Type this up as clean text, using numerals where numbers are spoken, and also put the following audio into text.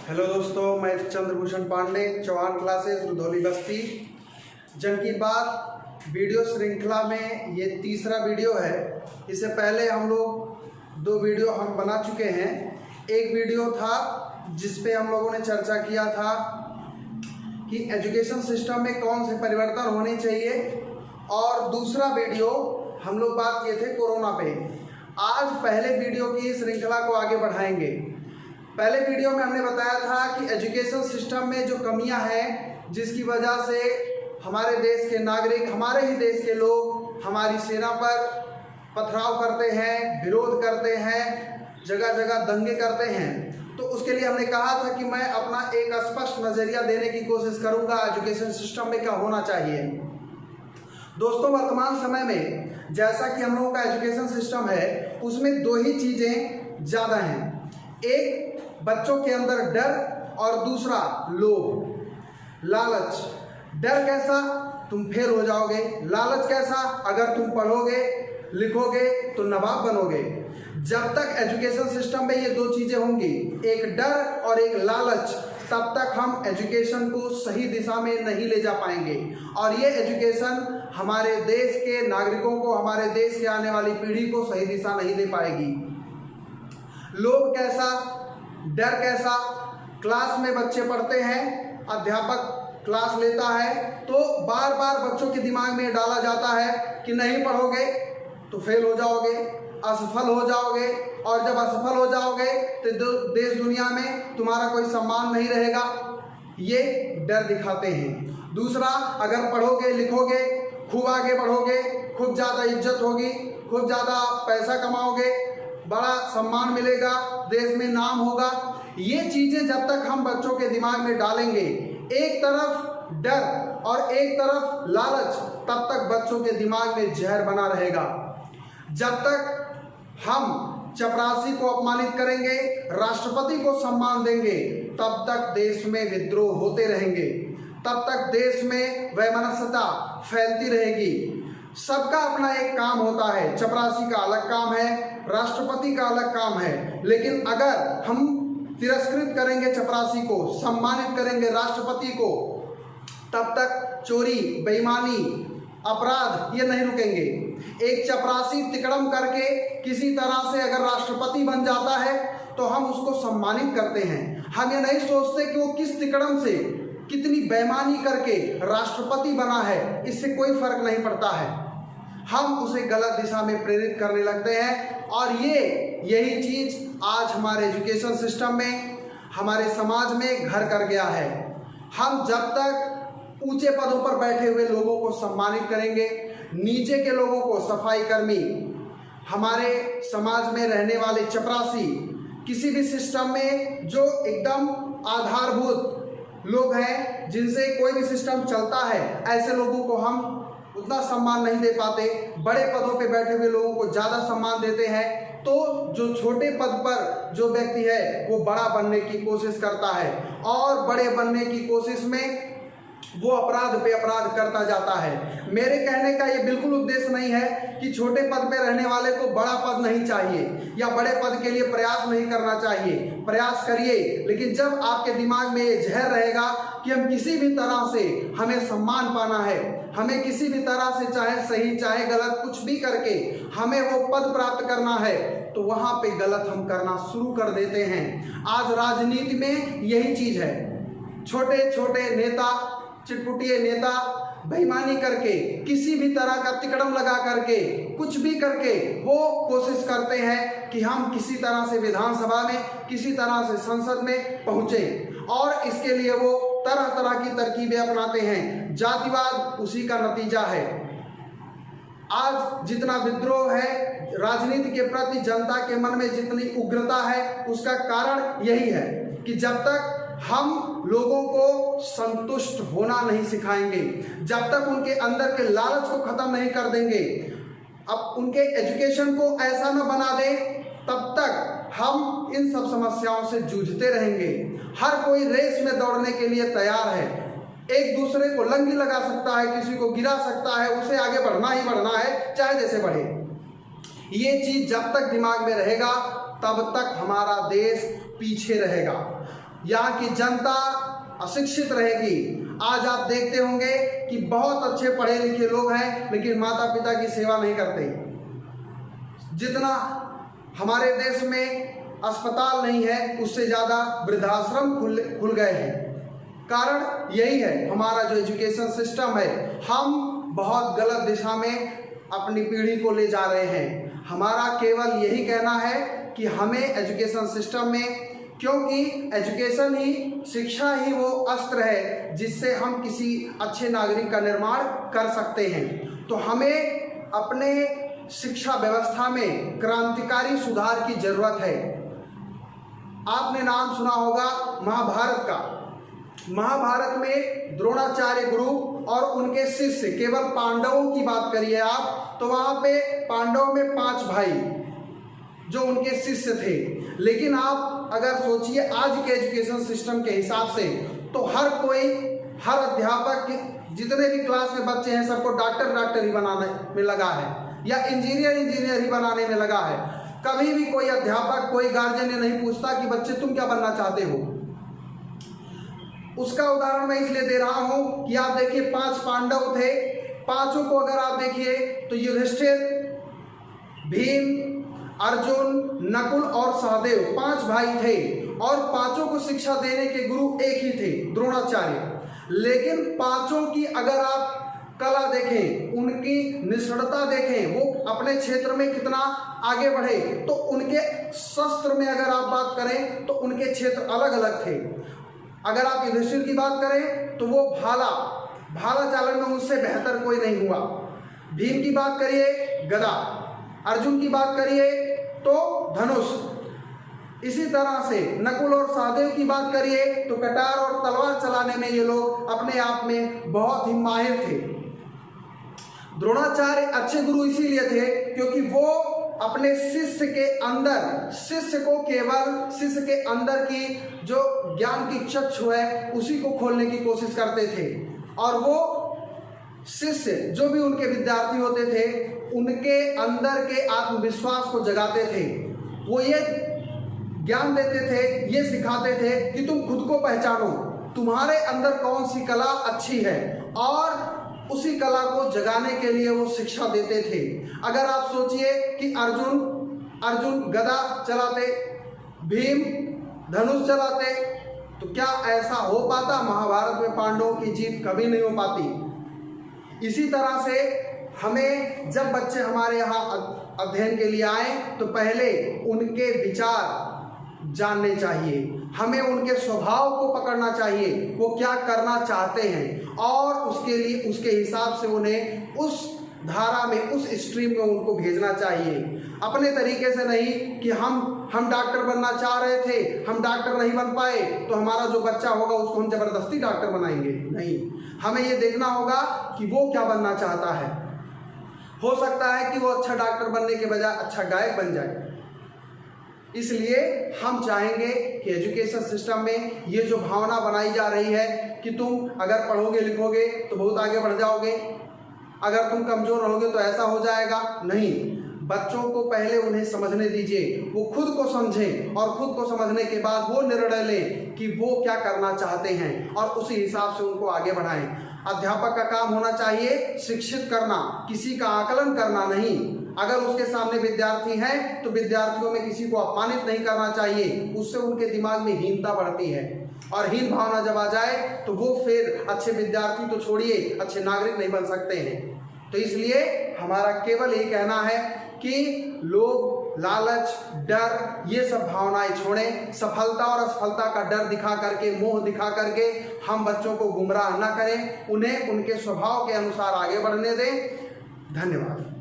Hello दोस्तों, मैं Chandrabhushan Pandey, Chauhan classes, Rudhauli बस्ती। जन की बात वीडियो श्रृंखला में ये तीसरा वीडियो है। इससे पहले हम लोग 2 वीडियो हम बना चुके हैं। एक वीडियो था जिस पे हम लोगों ने चर्चा किया था कि एजुकेशन सिस्टम में कौन से परिवर्तन होने चाहिए, और दूसरा वीडियो हम लोग बात किए थे कोरोना पे। आज पहले वीडियो की श्रृंखला को आगे बढ़ाएंगे। पहले वीडियो में हमने बताया था कि एजुकेशन सिस्टम में जो कमियां हैं, जिसकी वजह से हमारे देश के नागरिक, हमारे ही देश के लोग हमारी सेना पर पथराव करते हैं, विरोध करते हैं, जगह जगह दंगे करते हैं। तो उसके लिए हमने कहा था कि मैं अपना एक स्पष्ट नज़रिया देने की कोशिश करूंगा एजुकेशन सिस्टम में क्या होना चाहिए। दोस्तों, वर्तमान समय में जैसा कि हम लोगों का एजुकेशन सिस्टम है, उसमें 2 ही चीज़ें ज़्यादा हैं। एक, बच्चों के अंदर डर, और दूसरा लोभ, लालच। डर कैसा? तुम फेल हो जाओगे। लालच कैसा? अगर तुम पढ़ोगे लिखोगे तो नवाब बनोगे। जब तक एजुकेशन सिस्टम में ये 2 चीज़ें होंगी, एक डर और एक लालच, तब तक हम एजुकेशन को सही दिशा में नहीं ले जा पाएंगे। और ये एजुकेशन हमारे देश के नागरिकों को, हमारे देश के आने वाली पीढ़ी को सही दिशा नहीं दे पाएगी। लोभ कैसा? डर कैसा? क्लास में बच्चे पढ़ते हैं, अध्यापक क्लास लेता है तो बार बार बच्चों के दिमाग में डाला जाता है कि नहीं पढ़ोगे तो फेल हो जाओगे, असफल हो जाओगे, और जब असफल हो जाओगे तो देश दुनिया में तुम्हारा कोई सम्मान नहीं रहेगा। ये डर दिखाते हैं। दूसरा, अगर पढ़ोगे लिखोगे, खूब आगे बढ़ोगे, खूब ज़्यादा इज्जत होगी, खूब ज़्यादा पैसा कमाओगे, बड़ा सम्मान मिलेगा, देश में नाम होगा। ये चीज़ें जब तक हम बच्चों के दिमाग में डालेंगे, एक तरफ डर और एक तरफ लालच, तब तक बच्चों के दिमाग में जहर बना रहेगा। जब तक हम चपरासी को अपमानित करेंगे, राष्ट्रपति को सम्मान देंगे, तब तक देश में विद्रोह होते रहेंगे, तब तक देश में वैमनस्यता फैलती रहेगी। सबका अपना एक काम होता है, चपरासी का अलग काम है, राष्ट्रपति का अलग काम है। लेकिन अगर हम तिरस्कृत करेंगे चपरासी को, सम्मानित करेंगे राष्ट्रपति को, तब तक चोरी, बेईमानी, अपराध ये नहीं रुकेंगे। एक चपरासी तिकड़म करके किसी तरह से अगर राष्ट्रपति बन जाता है तो हम उसको सम्मानित करते हैं। हम ये नहीं सोचते कि वो किस तिकड़म से कितनी बेईमानी करके राष्ट्रपति बना है, इससे कोई फर्क नहीं पड़ता है। हम उसे गलत दिशा में प्रेरित करने लगते हैं, और यही चीज़ आज हमारे एजुकेशन सिस्टम में, हमारे समाज में घर कर गया है। हम जब तक ऊंचे पदों पर बैठे हुए लोगों को सम्मानित करेंगे, नीचे के लोगों को, सफाई कर्मी, हमारे समाज में रहने वाले चपरासी, किसी भी सिस्टम में जो एकदम आधारभूत लोग हैं, जिनसे कोई भी सिस्टम चलता है, ऐसे लोगों को हम उतना सम्मान नहीं दे पाते। बड़े पदों पे बैठे हुए लोगों को ज़्यादा सम्मान देते हैं। तो जो छोटे पद पर जो व्यक्ति है वो बड़ा बनने की कोशिश करता है, और बड़े बनने की कोशिश में वो अपराध पे अपराध करता जाता है। मेरे कहने का ये बिल्कुल उद्देश्य नहीं है कि छोटे पद पे रहने वाले को बड़ा पद नहीं चाहिए, या बड़े पद के लिए प्रयास नहीं करना चाहिए। प्रयास करिए, लेकिन जब आपके दिमाग में ये जहर रहेगा कि हम किसी भी तरह से, हमें सम्मान पाना है, हमें किसी भी तरह से, चाहे सही चाहे गलत, कुछ भी करके हमें वो पद प्राप्त करना है, तो वहाँ पे गलत हम करना शुरू कर देते हैं। आज राजनीति में यही चीज़ है। छोटे छोटे नेता, चिटपुटिए नेता बेईमानी करके, किसी भी तरह का तिकड़म लगा करके, कुछ भी करके वो कोशिश करते हैं कि हम किसी तरह से विधानसभा में, किसी तरह से संसद में पहुँचे, और इसके लिए वो तरह तरह की तरकीबें अपनाते हैं। जातिवाद उसी का नतीजा है। आज जितना विद्रोह है राजनीति के प्रति, जनता के मन में जितनी उग्रता है, उसका कारण यही है कि जब तक हम लोगों को संतुष्ट होना नहीं सिखाएंगे, जब तक उनके अंदर के लालच को खत्म नहीं कर देंगे, अब उनके एजुकेशन को ऐसा न बना दें, तब तक हम इन सब समस्याओं से जूझते रहेंगे। हर कोई रेस में दौड़ने के लिए तैयार है, एक दूसरे को लंगी लगा सकता है, किसी को गिरा सकता है, उसे आगे बढ़ना ही बढ़ना है, चाहे जैसे बढ़े। ये चीज़ जब तक दिमाग में रहेगा, तब तक हमारा देश पीछे रहेगा। यहाँ की जनता अशिक्षित रहेगी। आज आप देखते होंगे कि बहुत अच्छे पढ़े लिखे लोग हैं लेकिन माता पिता की सेवा नहीं करते। जितना हमारे देश में अस्पताल नहीं है उससे ज़्यादा वृद्धाश्रम खुल गए हैं। कारण यही है, हमारा जो एजुकेशन सिस्टम है, हम बहुत गलत दिशा में अपनी पीढ़ी को ले जा रहे हैं। हमारा केवल यही कहना है कि हमें एजुकेशन सिस्टम में, क्योंकि एजुकेशन ही, शिक्षा ही वो अस्त्र है जिससे हम किसी अच्छे नागरिक का निर्माण कर सकते हैं। तो हमें अपने शिक्षा व्यवस्था में क्रांतिकारी सुधार की जरूरत है। आपने नाम सुना होगा महाभारत का। महाभारत में द्रोणाचार्य गुरु और उनके शिष्य, केवल पांडवों की बात करिए आप तो वहां पे पांडवों में 5 भाई जो उनके शिष्य थे। लेकिन आप अगर सोचिए आज के एजुकेशन सिस्टम के हिसाब से तो हर कोई, हर अध्यापक, जितने भी क्लास में बच्चे हैं सबको डॉक्टर ही बनाने में लगा है या इंजीनियर ही बनाने में लगा है। कभी भी कोई अध्यापक, कोई गार्जियन ये नहीं पूछता कि बच्चे तुम क्या बनना चाहते हो। उसका उदाहरण मैं इसलिए दे रहा हूं कि आप देखिए 5 पांडव थे, पांचों को अगर आप देखिए तो युधिष्ठिर, भीम, अर्जुन, नकुल और सहदेव 5 भाई थे और पांचों को शिक्षा देने के गुरु एक ही थे, द्रोणाचार्य। लेकिन पांचों की अगर आप कला देखें, उनकी निष्णता देखें, वो अपने क्षेत्र में कितना आगे बढ़े, तो उनके शस्त्र में अगर आप बात करें तो उनके क्षेत्र अलग अलग थे। अगर आप युधिष्ठिर की बात करें तो वो भाला चालन में उनसे बेहतर कोई नहीं हुआ। भीम की बात करिए गदा, अर्जुन की बात करिए तो धनुष, इसी तरह से नकुल और सहदेव की बात करिए तो कटार और तलवार चलाने में ये लोग अपने आप में बहुत ही माहिर थे। द्रोणाचार्य अच्छे गुरु इसीलिए थे क्योंकि वो अपने शिष्य के अंदर, शिष्य के अंदर की जो ज्ञान की चक्षु है उसी को खोलने की कोशिश करते थे। और वो शिष्य, जो भी उनके विद्यार्थी होते थे, उनके अंदर के आत्मविश्वास को जगाते थे। वो ये ज्ञान देते थे, ये सिखाते थे कि तुम खुद को पहचानो, तुम्हारे अंदर कौन सी कला अच्छी है, और उसी कला को जगाने के लिए वो शिक्षा देते थे। अगर आप सोचिए कि अर्जुन गदा चलाते, भीम धनुष चलाते, तो क्या ऐसा हो पाता? महाभारत में पांडवों की जीत कभी नहीं हो पाती। इसी तरह से हमें, जब बच्चे हमारे यहाँ अध्ययन के लिए आए तो पहले उनके विचार जानने चाहिए, हमें उनके स्वभाव को पकड़ना चाहिए, वो क्या करना चाहते हैं, और उसके लिए, उसके हिसाब से उन्हें उस धारा में, उस स्ट्रीम में उनको भेजना चाहिए। अपने तरीके से नहीं कि हम डॉक्टर बनना चाह रहे थे, हम डॉक्टर नहीं बन पाए तो हमारा जो बच्चा होगा उसको हम जबरदस्ती डॉक्टर बनाएंगे। नहीं, हमें ये देखना होगा कि वो क्या बनना चाहता है। हो सकता है कि वो अच्छा डॉक्टर बनने के बजाय अच्छा गायक बन जाए। इसलिए हम चाहेंगे कि एजुकेशन सिस्टम में ये जो भावना बनाई जा रही है कि तुम अगर पढ़ोगे लिखोगे तो बहुत आगे बढ़ जाओगे, अगर तुम कमजोर रहोगे तो ऐसा हो जाएगा, नहीं। बच्चों को पहले उन्हें समझने दीजिए, वो खुद को समझें और खुद को समझने के बाद वो निर्णय लें कि वो क्या करना चाहते हैं और उसी हिसाब से उनको आगे बढ़ाएं। अध्यापक का काम होना चाहिए शिक्षित करना, किसी का आकलन करना नहीं। अगर उसके सामने विद्यार्थी हैं तो विद्यार्थियों में किसी को अपमानित नहीं करना चाहिए, उससे उनके दिमाग में हीनता बढ़ती है, और हीन भावना जब आ जाए तो वो फिर अच्छे विद्यार्थी तो छोड़िए, अच्छे नागरिक नहीं बन सकते हैं। तो इसलिए हमारा केवल ये कहना है कि लोग लालच, डर, ये सब भावनाएं छोड़ें। सफलता और असफलता का डर दिखा करके, मोह दिखा करके हम बच्चों को गुमराह न करें, उन्हें उनके स्वभाव के अनुसार आगे बढ़ने दें। धन्यवाद।